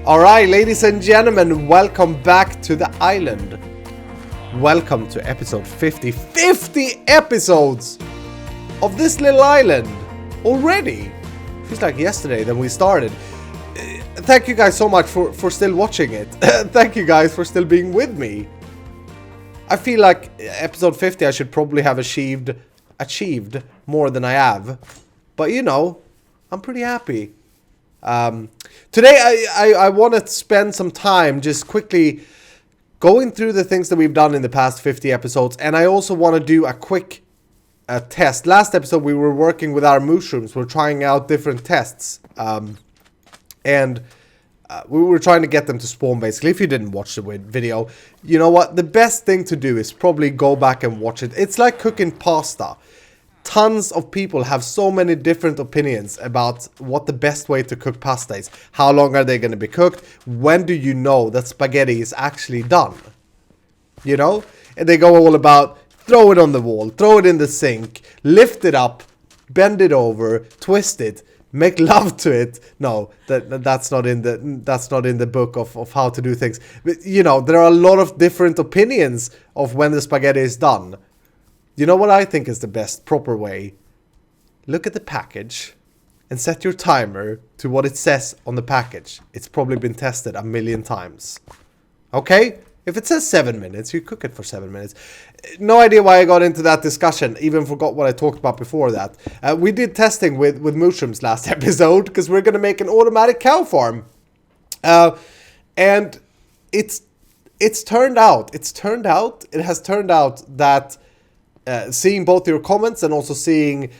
Alright, ladies and gentlemen, welcome back to the island. Welcome to episode 50. 50 episodes of this little island already. Feels like yesterday that we started. Thank you guys so much for still watching it. Thank you guys for still being with me. I feel like episode 50 I should probably have achieved more than I have. But you know, I'm pretty happy. Today I want to spend some time just quickly going through the things that we've done in the past 50 episodes, and I also want to do a quick test. Last episode we were working with our mushrooms. We're trying out different tests, and we were trying to get them to spawn basically. If you didn't watch the video, you know what, the best thing to do is probably go back and watch it. It's like cooking pasta. Tons of people have so many different opinions about what the best way to cook pasta is. How long are they going to be cooked? When do you know that spaghetti is actually done? You know? And they go all about throw it on the wall, throw it in the sink, lift it up, bend it over, twist it, make love to it. No, that's not in the book of how to do things. But, you know, there are a lot of different opinions of when the spaghetti is done. You know what I think is the best, proper way? Look at the package and set your timer to what it says on the package. It's probably been tested a million times. Okay? If it says 7 minutes, you cook it for 7 minutes. No idea why I got into that discussion. Even forgot what I talked about before that. We did testing with mushrooms last episode because we're going to make an automatic cow farm. And it has turned out that seeing both your comments and also seeing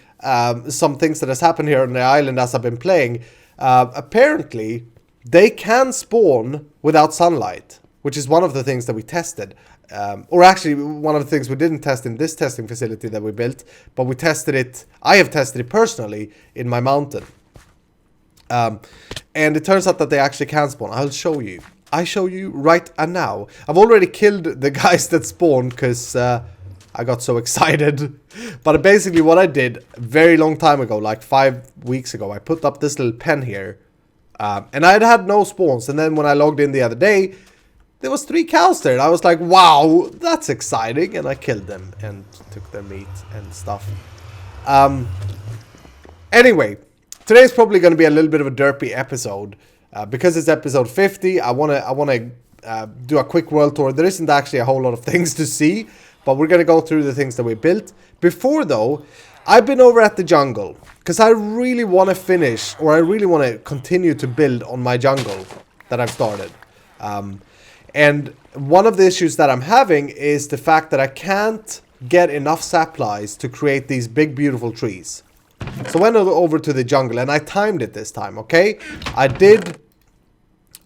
some things that has happened here on the island as I've been playing, apparently they can spawn without sunlight, which is one of the things that we tested. Or actually one of the things we didn't test in this testing facility that we built, but we tested it, I have tested it personally in my mountain. And it turns out that they actually can spawn. I'll show you. I show you right now. I've already killed the guys that spawned because I got so excited. But basically what I did a very long time ago, like 5 weeks ago, I put up this little pen here. And I had no spawns. And then when I logged in the other day, there was 3 cows there. And I was like, wow, that's exciting. And I killed them and took their meat and stuff. Anyway, today's probably going to be a little bit of a derpy episode. Because it's episode 50, I want to do a quick world tour. There isn't actually a whole lot of things to see. But we're going to go through the things that we built. Before though, I've been over at the jungle. Because I really want to finish, or I really want to continue to build on my jungle that I've started. And one of the issues that I'm having is the fact that I can't get enough saplings to create these big beautiful trees. So I went over to the jungle and I timed it this time, okay? I did,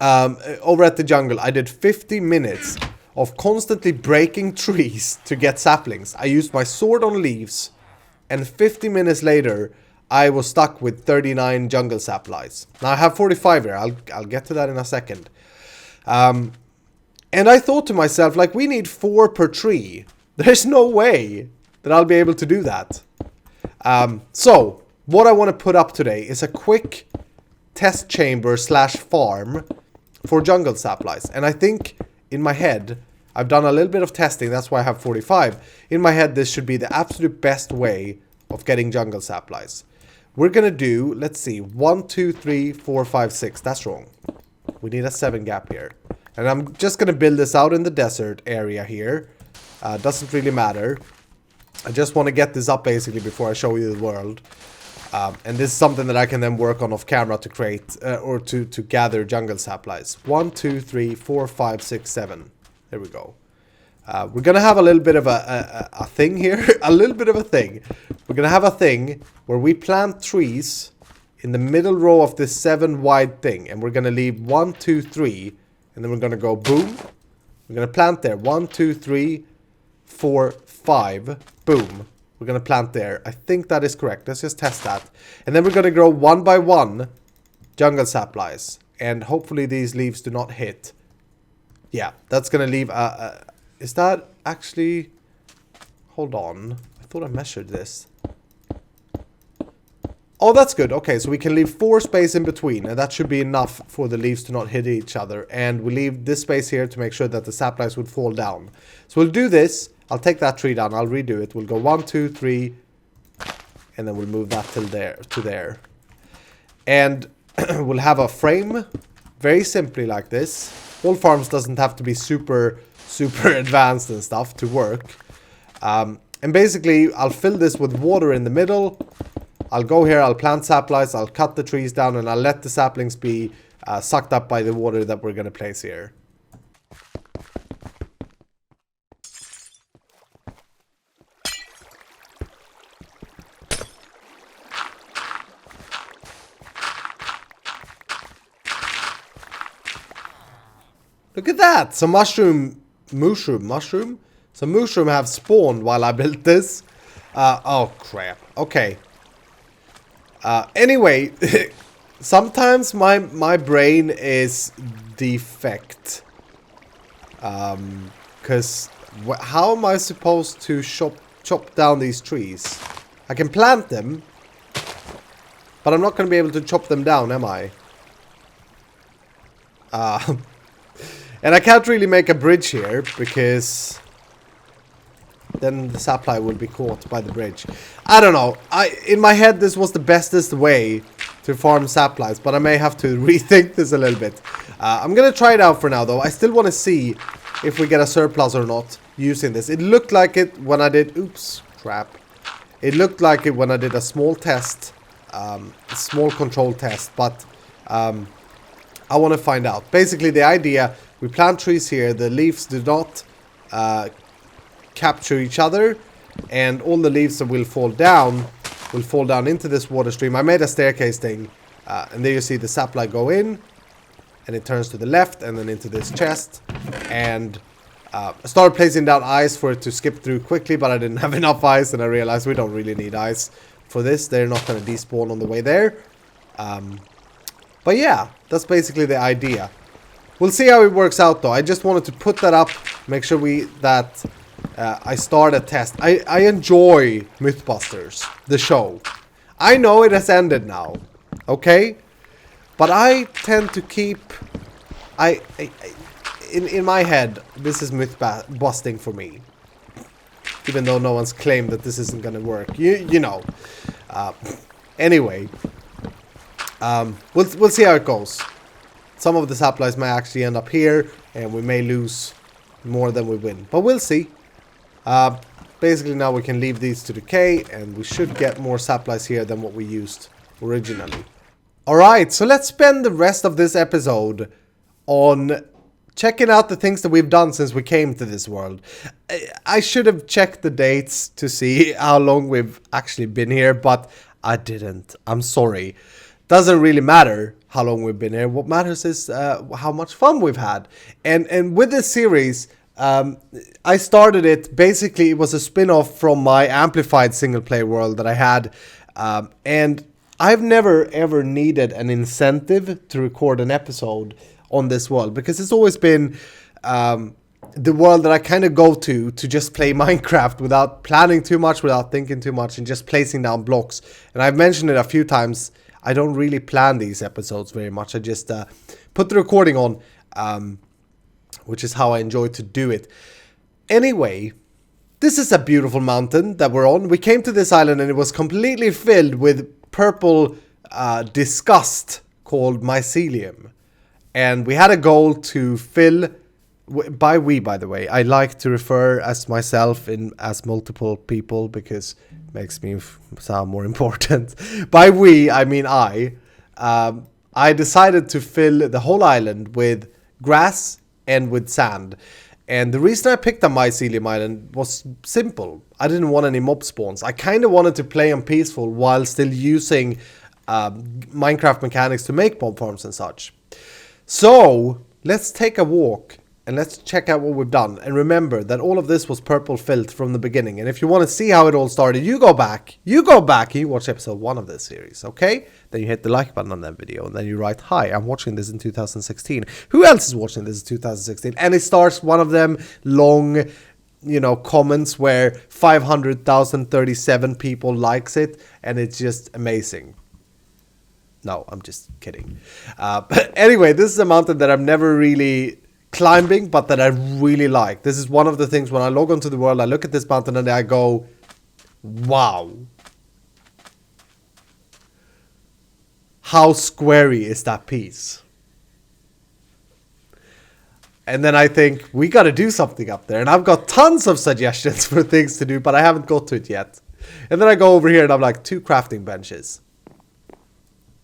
over at the jungle, I did 50 minutes of constantly breaking trees to get saplings. I used my sword on leaves, and 50 minutes later, I was stuck with 39 jungle saplings. Now I have 45 here. I'll get to that in a second. And I thought to myself, like, we need 4 per tree. There's no way that I'll be able to do that. So what I want to put up today is a quick test chamber / farm for jungle saplings. And I think in my head, I've done a little bit of testing, that's why I have 45. In my head, this should be the absolute best way of getting jungle saplings. We're going to do, let's see, 1, 2, 3, 4, 5, 6. That's wrong. We need a 7 gap here. And I'm just going to build this out in the desert area here. Doesn't really matter. I just want to get this up basically before I show you the world. And this is something that I can then work on off camera to create or to gather jungle saplings. 1, 2, 3, 4, 5, 6, 7. There we go. We're going to have a little bit of a thing here. A little bit of a thing. We're going to have a thing where we plant trees in the middle row of this 7 wide thing. And we're going to leave 1, 2, 3. And then we're going to go boom. We're going to plant there. 1, 2, 3, 4, 5. Boom. We're going to plant there. I think that is correct. Let's just test that. And then we're going to grow 1 by 1 jungle saplings. And hopefully these leaves do not hit. Yeah, that's going to leave is that actually... Hold on. I thought I measured this. Oh, that's good. Okay, so we can leave 4 space in between, and that should be enough for the leaves to not hit each other. And we leave this space here to make sure that the saplings would fall down. So we'll do this. I'll take that tree down. I'll redo it. We'll go 1, 2, 3, and then we'll move that till there to there. And we'll have a frame, very simply like this. All farms doesn't have to be super advanced and stuff to work. And basically, I'll fill this with water in the middle. I'll go here, I'll plant saplings, I'll cut the trees down, and I'll let the saplings be sucked up by the water that we're going to place here. Look at that! Some mushroom have spawned while I built this. Oh crap. Okay. Anyway, sometimes my brain is defect. Because how am I supposed to chop down these trees? I can plant them, but I'm not going to be able to chop them down, am I? And I can't really make a bridge here because then the sapling will be caught by the bridge. I don't know. In my head, this was the bestest way to farm saplings, but I may have to rethink this a little bit. I'm going to try it out for now, though. I still want to see if we get a surplus or not using this. It looked like it when I did... Oops, crap. It looked like it when I did a small test, a small control test, but I want to find out. Basically, the idea, we plant trees here, the leaves do not capture each other, and all the leaves that will fall down into this water stream. I made a staircase thing, and there you see the sapling go in, and it turns to the left, and then into this chest, and I started placing down ice for it to skip through quickly, but I didn't have enough ice, and I realized we don't really need ice for this. They're not going to despawn on the way there. But yeah, that's basically the idea. We'll see how it works out, though. I just wanted to put that up, make sure that I start a test. I enjoy Mythbusters, the show. I know it has ended now, okay? But I tend to keep... In my head, this is myth busting for me. Even though no one's claimed that this isn't gonna work. You know. Anyway. We'll see how it goes. Some of the saplings may actually end up here, and we may lose more than we win. But we'll see. Basically now we can leave these to decay, and we should get more saplings here than what we used originally. Alright, so let's spend the rest of this episode on checking out the things that we've done since we came to this world. I should have checked the dates to see how long we've actually been here, but I didn't. I'm sorry. Doesn't really matter how long we've been here. What matters is how much fun we've had. And with this series, I started it, basically it was a spin-off from my amplified single-player world that I had. And I've never ever needed an incentive to record an episode on this world, because it's always been the world that I kind of go to just play Minecraft without planning too much, without thinking too much, and just placing down blocks. And I've mentioned it a few times, I don't really plan these episodes very much. I just put the recording on, which is how I enjoy to do it. Anyway, this is a beautiful mountain that we're on. We came to this island and it was completely filled with purple disgust called mycelium. And we had a goal to fill, by we, by the way, I like to refer as myself as multiple people because it makes me sound more important. By we, I mean I decided to fill the whole island with grass and with sand. And the reason I picked a mycelium island was simple. I didn't want any mob spawns. I kind of wanted to play on peaceful while still using Minecraft mechanics to make mob farms and such. So, let's take a walk and let's check out what we've done. And remember that all of this was purple filled from the beginning. And if you want to see how it all started, you go back and you watch episode 1 of this series, okay? Then you hit the like button on that video and then you write, hi, I'm watching this in 2016. Who else is watching this in 2016? And it starts one of them long, comments where 500,037 people likes it. And it's just amazing. No, I'm just kidding. But anyway, this is a mountain that I've never really climbing, but that I really like. This is one of the things when I log onto the world, I look at this mountain and I go, wow. How squarey is that piece? And then I think, we got to do something up there. And I've got tons of suggestions for things to do, but I haven't got to it yet. And then I go over here and I'm like, 2 crafting benches.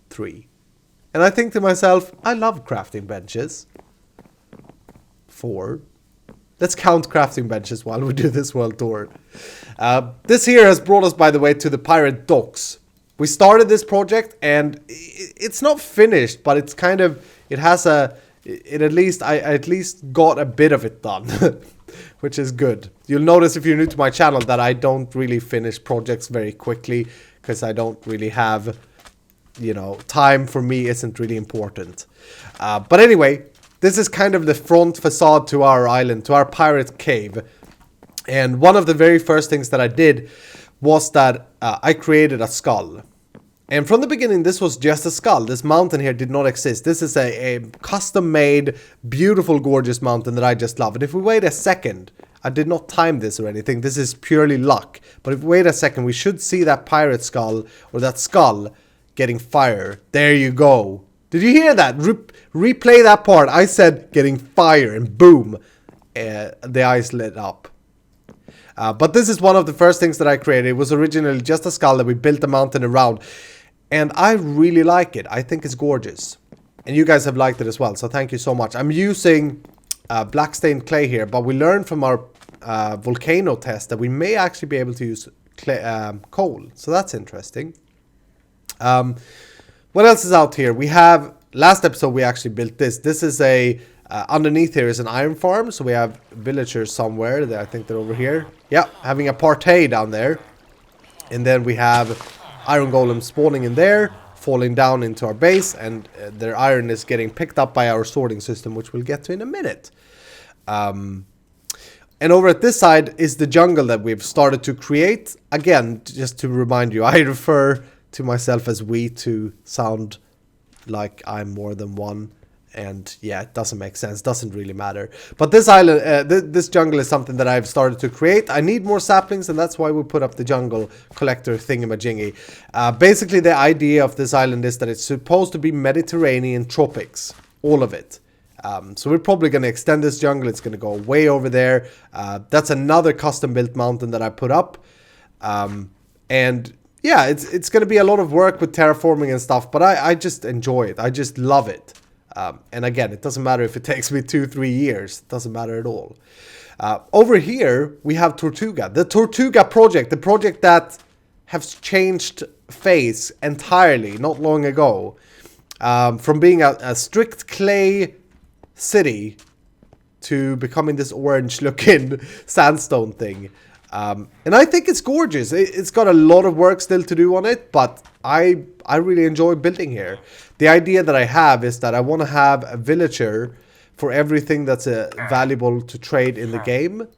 3. And I think to myself, I love crafting benches. 4. Let's count crafting benches while we do this world tour. This here has brought us, by the way, to the pirate docks. We started this project and it's not finished, but it's kind of, it has a, it at least, I at least got a bit of it done, which is good. You'll notice if you're new to my channel that I don't really finish projects very quickly because I don't really have, you know, time for me isn't really important. But anyway, this is kind of the front facade to our island, to our pirate cave. And one of the very first things that I did was that I created a skull. And from the beginning, this was just a skull. This mountain here did not exist. This is a custom-made, beautiful, gorgeous mountain that I just love. And if we wait a second, I did not time this or anything. This is purely luck. But if we wait a second, we should see that pirate skull, or that skull, getting fire. There you go. Did you hear that? Replay that part. I said getting fire, and boom, the eyes lit up. But this is one of the first things that I created. It was originally just a skull that we built a mountain around. And I really like it. I think it's gorgeous. And you guys have liked it as well. So thank you so much. I'm using black stained clay here. But we learned from our volcano test that we may actually be able to use clay, coal. So that's interesting. What else is out here? We have, last episode we actually built this. This is a, underneath here is an iron farm. So we have villagers somewhere. I think they're over here. Yeah, having a party down there. And then we have iron golems spawning in there, falling down into our base. And their iron is getting picked up by our sorting system, which we'll get to in a minute. And over at this side is the jungle that we've started to create. Again, just to remind you, I refer to myself as we to sound like I'm more than one. And yeah, it doesn't make sense. Doesn't really matter. But this island, this jungle is something that I've started to create. I need more saplings, and that's why we put up the jungle collector thingamajiggy. Basically, the idea of this island is that it's supposed to be Mediterranean tropics. All of it. So we're probably going to extend this jungle. It's going to go way over there. That's another custom-built mountain that I put up. And yeah, it's going to be a lot of work with terraforming and stuff, but I just enjoy it. I just love it. And again, it doesn't matter if it takes me 2-3 years. It doesn't matter at all. Over here, we have Tortuga. The Tortuga project. The project that has changed face entirely not long ago. From being a strict clay city to becoming this orange looking sandstone thing. And I think it's gorgeous. It's got a lot of work still to do on it, but I really enjoy building here. The idea that I have is that I want to have a villager for everything that's valuable to trade in the game.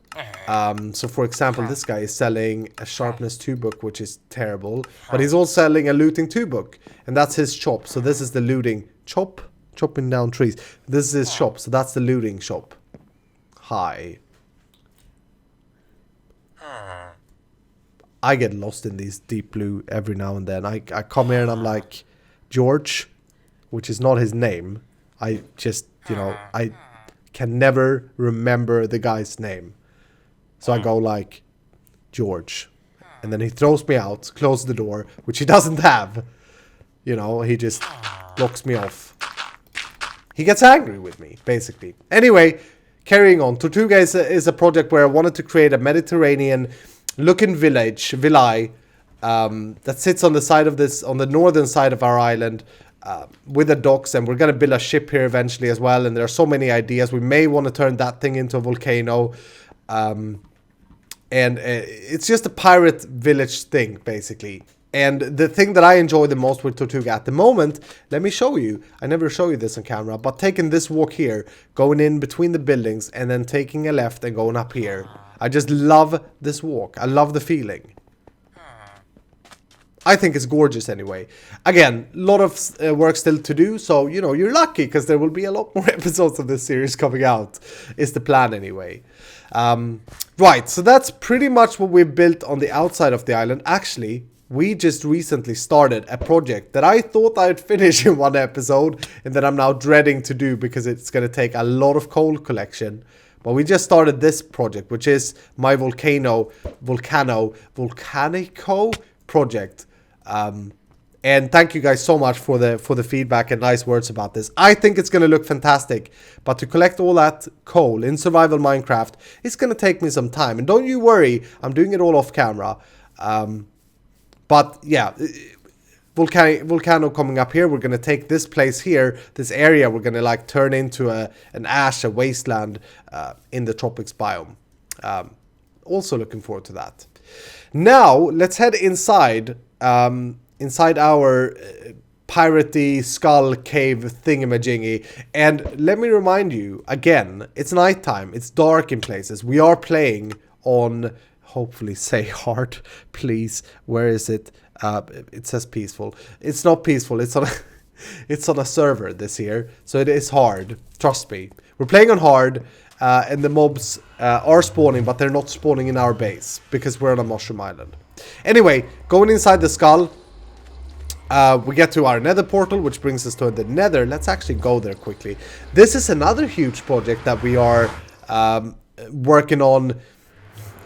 So for example, this guy is selling a sharpness 2 book, which is terrible, but he's also selling a looting 2 book, and that's his shop. So this is the looting chopping down trees. This is his shop, so that's the looting shop. Hi. I get lost in these deep blue every now and then. I come here and I'm like, George, which is not his name. I just, you know, I can never remember the guy's name. So I go like, George. And then he throws me out, closes the door, which he doesn't have. You know, he just locks me off. He gets angry with me, basically. Anyway, carrying on. Tortuga is a project where I wanted to create a Mediterranean looking villi that sits on the side of this, on the northern side of our island, with the docks, and we're going to build a ship here eventually as well. And there are so many ideas. We may want to turn that thing into a volcano, and it's just a pirate village thing, basically. And the thing that I enjoy the most with Tortuga at the moment, let me show you. I never show you this on camera, but taking this walk here, going in between the buildings, and then taking a left and going up here. I just love this walk. I love the feeling. I think it's gorgeous anyway. Again, a lot of work still to do, so, you know, you're lucky because there will be a lot more episodes of this series coming out, is the plan anyway. Right, so that's pretty much what we've built on the outside of the island. Actually, we just recently started a project that I thought I'd finish in one episode and that I'm now dreading to do because it's going to take a lot of coal collection. But we just started this project, which is my Volcanico project. And thank you guys so much for the feedback and nice words about this. I think it's going to look fantastic, but to collect all that coal in survival Minecraft, it's going to take me some time. And don't you worry, I'm doing it all off camera. But yeah, Volcano coming up here. We're going to take this place here, this area, we're going to like turn into an ash, a wasteland in the tropics biome. Also looking forward to that. Now, let's head inside, inside our piratey skull cave thingamajiggy. And let me remind you, again, it's nighttime, it's dark in places. We are playing on, hopefully say hard, please. Where is it? It says peaceful. It's not peaceful, it's on a, it's on a server this year, so it is hard, trust me. We're playing on hard, and the mobs are spawning, but they're not spawning in our base, because we're on a mushroom island. Anyway, going inside the skull, we get to our nether portal, which brings us to the nether. Let's actually go there quickly. This is another huge project that we are working on,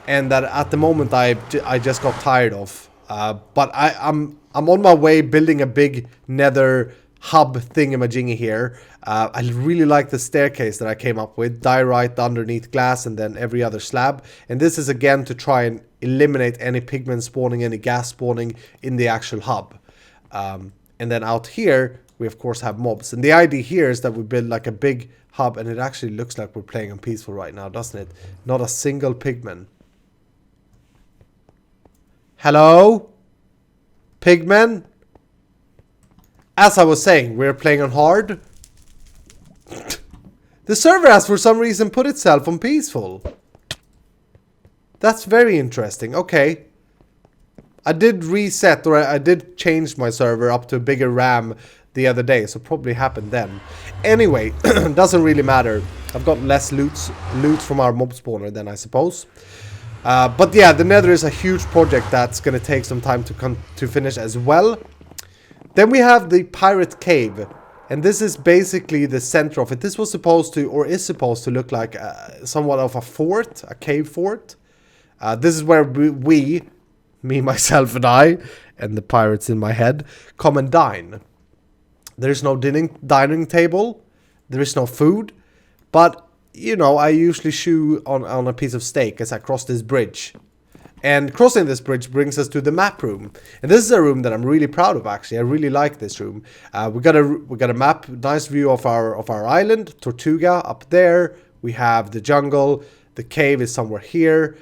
and that at the moment I just got tired of. But I'm on my way building a big nether hub thingamajiggy here. I really like the staircase that I came up with. Diorite underneath glass and then every other slab. And this is again to try and eliminate any pigment spawning, any gas spawning in the actual hub. And then out here, we of course have mobs. And the idea here is that we build like a big hub, and it actually looks like we're playing on peaceful right now, doesn't it? Not a single pigman. Hello? Pigmen? As I was saying, we're playing on hard. The server has for some reason put itself on peaceful. That's very interesting. Okay. I did reset, or I did change my server up to a bigger RAM the other day, so probably happened then. Anyway, doesn't really matter. I've got less loot from our mob spawner then, I suppose. But yeah, the nether is a huge project that's going to take some time to finish as well. Then we have the pirate cave, and this is basically the center of it. This was supposed to, or is supposed to look like somewhat of a fort, a cave fort. This is where we, me, myself, and I, and the pirates in my head, come and dine. There's no dining table, there is no food, but, you know, I usually chew on a piece of steak as I cross this bridge. And crossing this bridge brings us to the map room. And this is a room that I'm really proud of, actually. I really like this room. We got a map, nice view of our island, Tortuga up there. We have the jungle, the cave is somewhere here.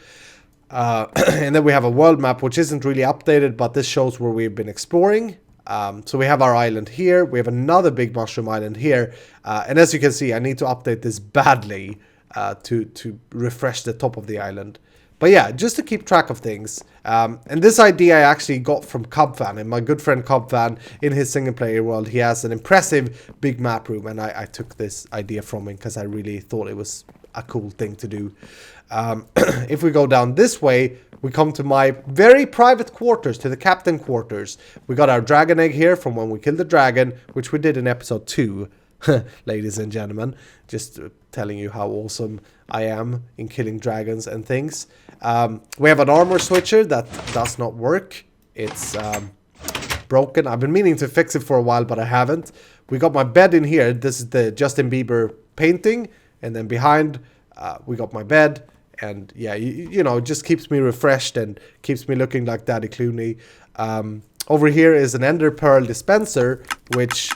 And then we have a world map, which isn't really updated, but this shows where we've been exploring. So we have our island here. We have another big mushroom island here. And as you can see, I need to update this badly to refresh the top of the island. But yeah, just to keep track of things. And this idea I actually got from Cubfan, and my good friend Cubfan, in his single player world, he has an impressive big map room, and I took this idea from him because I really thought it was a cool thing to do. If we go down this way, we come to my very private quarters, to the captain quarters. We got our dragon egg here from when we killed the dragon, which we did in episode 2. Ladies and gentlemen, just telling you how awesome I am in killing dragons and things. We have an armor switcher that does not work. It's broken. I've been meaning to fix it for a while, but I haven't. We got my bed in here. This is the Justin Bieber painting. And then behind, we got my bed. And yeah, you know, it just keeps me refreshed and keeps me looking like Daddy Clooney. Over here is an Ender Pearl dispenser, which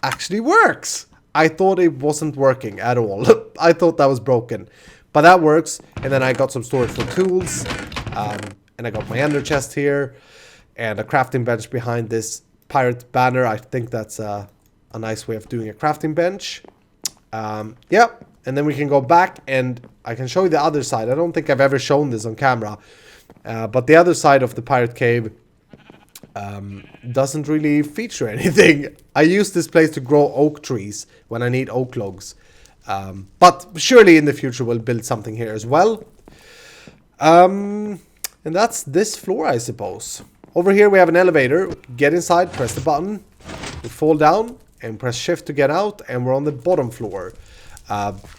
actually works. I thought it wasn't working at all. I thought that was broken, but that works. And then I got some storage for tools, and I got my ender chest here, and a crafting bench behind this pirate banner. I think that's a nice way of doing a crafting bench. Yeah, and then we can go back, and I can show you the other side. I don't think I've ever shown this on camera, but the other side of the pirate cave doesn't really feature anything. I use this place to grow oak trees when I need oak logs. But surely in the future we'll build something here as well. And that's this floor, I suppose. Over here we have an elevator. Get inside, press the button, we fall down and press shift to get out, and we're on the bottom floor.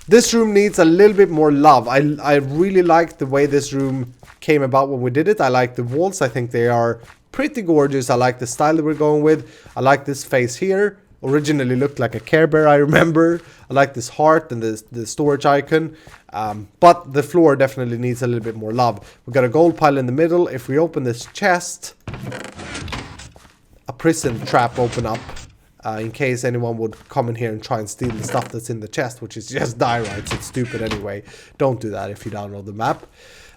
This room needs a little bit more love. I really like the way this room came about when we did it. I like the walls. I think they are pretty gorgeous. I like the style that we're going with. I like this face here. Originally looked like a Care Bear, I remember. I like this heart and the storage icon. But the floor definitely needs a little bit more love. We've got a gold pile in the middle. If we open this chest, a prison trap open up. In case anyone would come in here and try and steal the stuff that's in the chest, which is just diorites. It's stupid anyway. Don't do that if you download the map.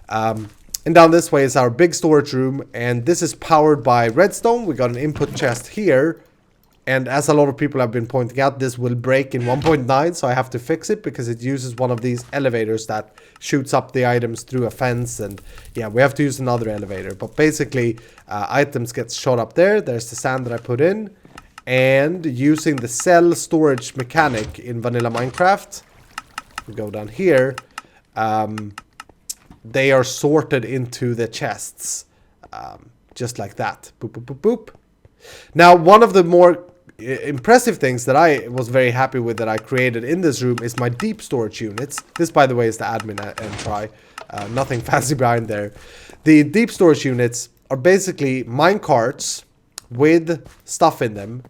And down this way is our big storage room, and this is powered by redstone. We got an input chest here, and as a lot of people have been pointing out, this will break in 1.9, so I have to fix it because it uses one of these elevators that shoots up the items through a fence, and yeah, we have to use another elevator. But basically, items get shot up there. There's the sand that I put in. And using the cell storage mechanic in vanilla Minecraft, we go down here, they are sorted into the chests, just like that. Boop, boop, boop, boop. Now, one of the more impressive things that I was very happy with that I created in this room is my deep storage units. This, by the way, is the admin entry. Nothing fancy behind there. The deep storage units are basically minecarts with stuff in them,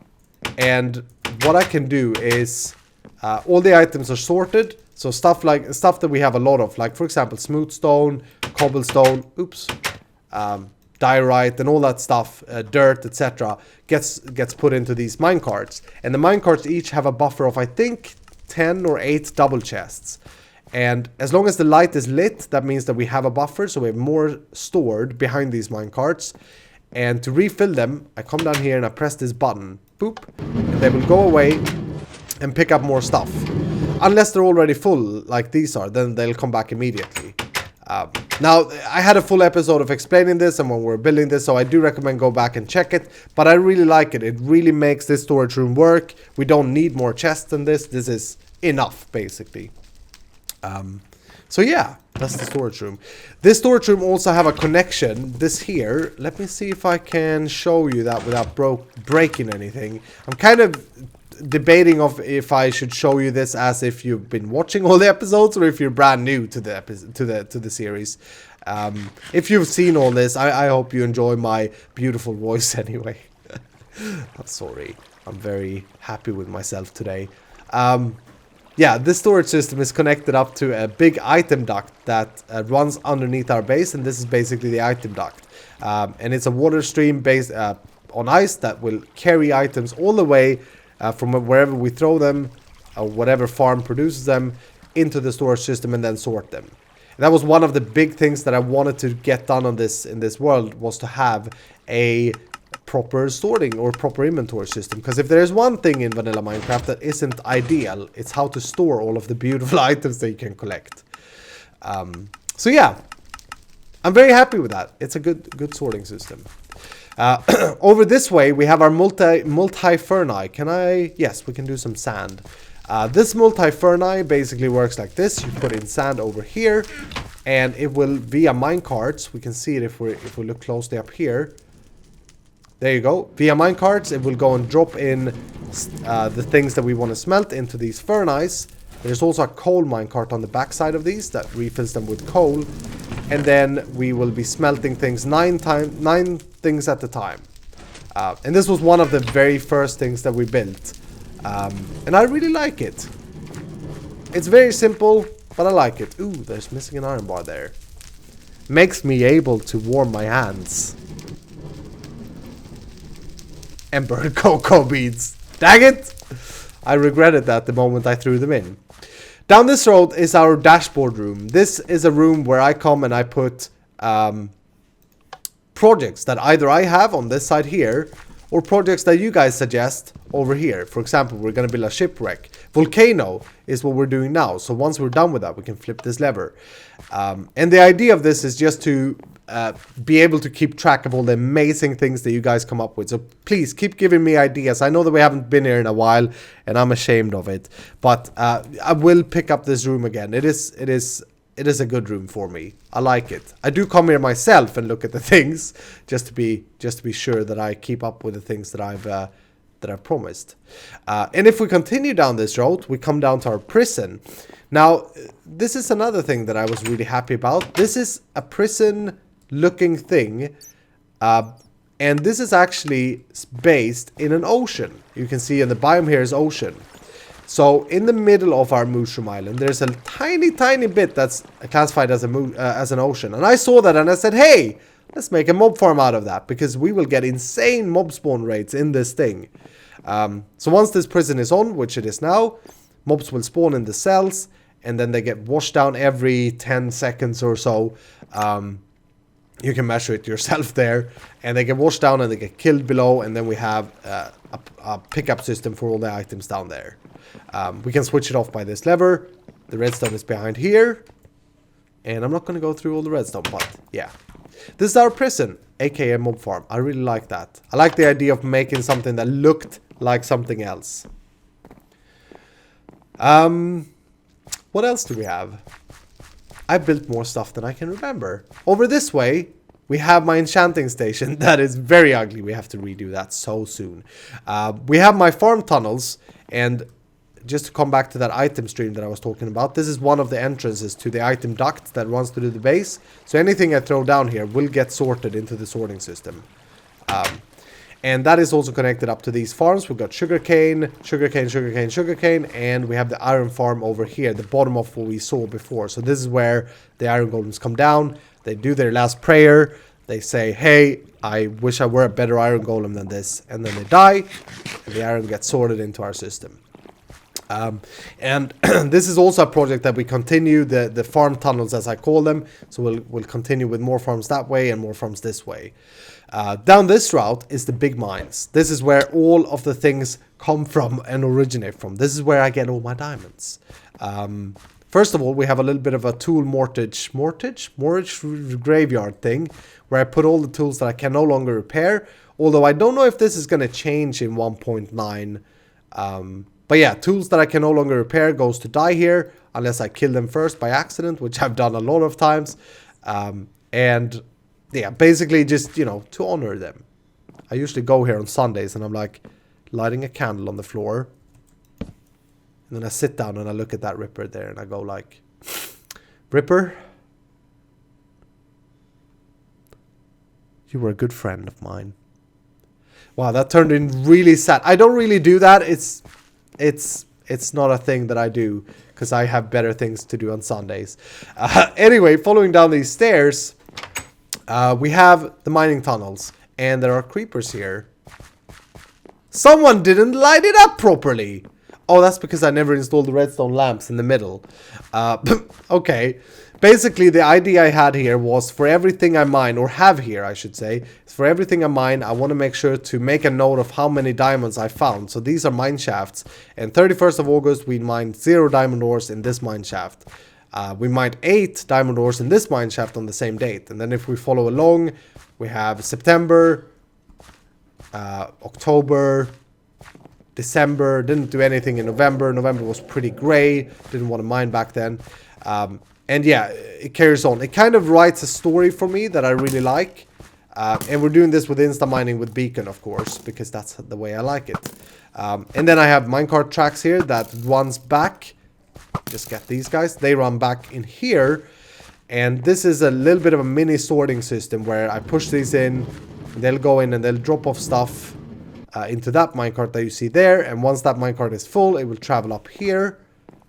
and what I can do is all the items are sorted, so stuff that we have a lot of, like for example smooth stone, cobblestone, diorite and all that stuff, dirt, etc. gets put into these minecarts, and the minecarts each have a buffer of I think 10 or 8 double chests. And as long as the light is lit, that means that we have a buffer, so we have more stored behind these minecarts. And to refill them, I come down here and I press this button, boop, and they will go away and pick up more stuff. Unless they're already full, like these are, then they'll come back immediately. Now, I had a full episode of explaining this and when we're building this, so I do recommend go back and check it. But I really like it. It really makes this storage room work. We don't need more chests than this. This is enough, basically. So yeah, that's the storage room. This storage room also have a connection. This here, let me see if I can show you that without breaking anything. I'm kind of debating of if I should show you this as if you've been watching all the episodes or if you're brand new to the series. If you've seen all this, I hope you enjoy my beautiful voice anyway. I'm sorry, I'm very happy with myself today. Yeah, this storage system is connected up to a big item duct that runs underneath our base, and this is basically the item duct. And it's a water stream based on ice that will carry items all the way from wherever we throw them, or whatever farm produces them, into the storage system and then sort them. And that was one of the big things that I wanted to get done on this in this world, was to have a proper sorting or proper inventory system, because if there's one thing in vanilla Minecraft that isn't ideal, it's how to store all of the beautiful items that you can collect. So yeah, I'm very happy with that. It's a good sorting system. Over this way we have our multi-ferni. Yes, we can do some sand. This multi-ferni basically works like this. You put in sand over here and it will, via minecarts, we can see it if we look closely up here. There you go. Via minecarts, it will go and drop in the things that we want to smelt into these fernis. There's also a coal minecart on the back side of these that refills them with coal. And then we will be smelting things 9 things at a time. And this was one of the very first things that we built. And I really like it. It's very simple, but I like it. Ooh, there's missing an iron bar there. Makes me able to warm my hands. And burn cocoa beans. Dang it! I regretted that the moment I threw them in. Down this road is our dashboard room. This is a room where I come and I put projects that either I have on this side here, or projects that you guys suggest over here. For example, we're going to build a shipwreck. Volcano is what we're doing now. So once we're done with that, we can flip this lever. And the idea of this is just to be able to keep track of all the amazing things that you guys come up with. So please keep giving me ideas. I know that we haven't been here in a while and I'm ashamed of it, but I will pick up this room again. It is a good room for me. I like it. I do come here myself and look at the things just to be sure that I keep up with the things that I've promised. And if we continue down this road, we come down to our prison. Now, this is another thing that I was really happy about. This is a prison looking thing, and this is actually based in an ocean. You can see in the biome here is ocean. So in the middle of our mushroom island, there's a tiny bit that's classified as an ocean. And I saw that and I said, hey, let's make a mob farm out of that, because we will get insane mob spawn rates in this thing. So once this prison is on, which it is now, mobs will spawn in the cells, and then they get washed down every 10 seconds or so. You can measure it yourself there, and they get washed down and they get killed below, and then we have a pickup system for all the items down there. We can switch it off by this lever. The redstone is behind here, and I'm not going to go through all the redstone, but yeah. This is our prison, aka mob farm. I really like that. I like the idea of making something that looked like something else. What else do we have? I built more stuff than I can remember. Over this way, we have my enchanting station. That is very ugly. We have to redo that so soon. We have my farm tunnels, and just to come back to that item stream that I was talking about, this is one of the entrances to the item duct that runs through the base. So anything I throw down here will get sorted into the sorting system. And that is also connected up to these farms. We've got sugarcane, and we have the iron farm over here, the bottom of what we saw before. So this is where the iron golems come down. They do their last prayer. They say, hey, I wish I were a better iron golem than this. And then they die, and the iron gets sorted into our system. And this is also a project that we continue, the farm tunnels as I call them. So we'll continue with more farms that way and more farms this way. Down this route is the big mines. This is where all of the things come from and originate from. This is where I get all my diamonds. First of all, we have a little bit of a tool mortgage graveyard thing, where I put all the tools that I can no longer repair. Although I don't know if this is going to change in 1.9. But yeah, tools that I can no longer repair goes to die here, unless I kill them first by accident, which I've done a lot of times. And yeah, basically just, you know, to honor them. I usually go here on Sundays and I'm like lighting a candle on the floor. And then I sit down and I look at that Ripper there and I go like, Ripper, you were a good friend of mine. Wow, that turned in really sad. I don't really do that. It's not a thing that I do because I have better things to do on Sundays. Anyway, following down these stairs, we have the mining tunnels, and there are creepers here. Someone didn't light it up properly. Oh, that's because I never installed the redstone lamps in the middle. Okay. Basically, the idea I had here was for everything I mine, or have here, I should say, for everything I mine, I want to make sure to make a note of how many diamonds I found. So these are mine shafts. And 31st of August, we mined 0 diamond ores in this mine shaft. We mined 8 diamond ores in this mine shaft on the same date. And then if we follow along, we have September, October, December. Didn't do anything in November. November was pretty gray. Didn't want to mine back then. And yeah, it carries on. It kind of writes a story for me that I really like. And we're doing this with insta mining with Beacon, of course, because that's the way I like it. And then I have minecart tracks here that runs back. Just get these guys. They run back in here. And this is a little bit of a mini sorting system where I push these in. They'll go in and they'll drop off stuff into that minecart that you see there. And once that minecart is full, it will travel up here.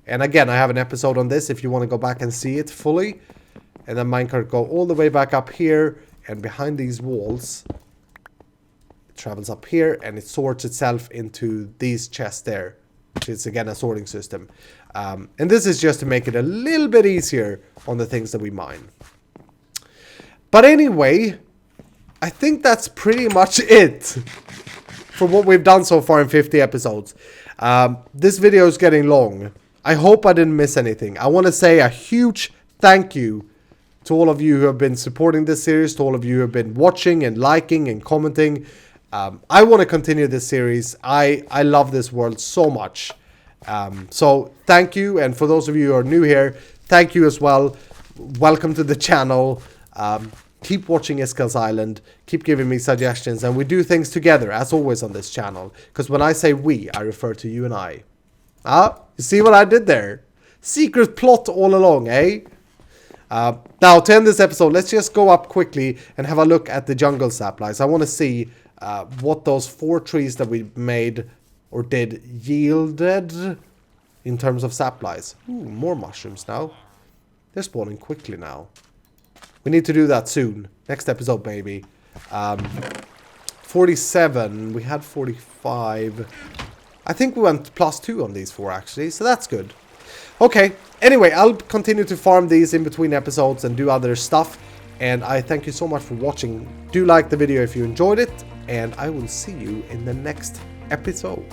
And again, I have an episode on this if you want to go back and see it fully. And then minecart go all the way back up here. And behind these walls, it travels up here and it sorts itself into these chests there. Which is again a sorting system. And this is just to make it a little bit easier on the things that we mine. But anyway, I think that's pretty much it. for what we've done so far in 50 episodes. This video is getting long. I hope I didn't miss anything. I want to say a huge thank you to all of you who have been supporting this series, to all of you who have been watching and liking and commenting. I want to continue this series. I love this world so much. So thank you, and for those of you who are new here, thank you as well. Welcome to the channel. Keep watching Iskall's Island, keep giving me suggestions, and we do things together as always on this channel, because when I say we, I refer to you and I. You see what I did there? Secret plot all along, eh? Now to end this episode, let's just go up quickly and have a look at the jungle saplings. I want to see what those 4 trees that we made or did yielded in terms of saplings. Ooh, more mushrooms now. They're spawning quickly now. We need to do that soon. Next episode, baby. 47. We had 45. I think we went +2 on these 4 actually, so that's good. Okay, anyway, I'll continue to farm these in between episodes and do other stuff. And I thank you so much for watching. Do like the video if you enjoyed it, and I will see you in the next episode.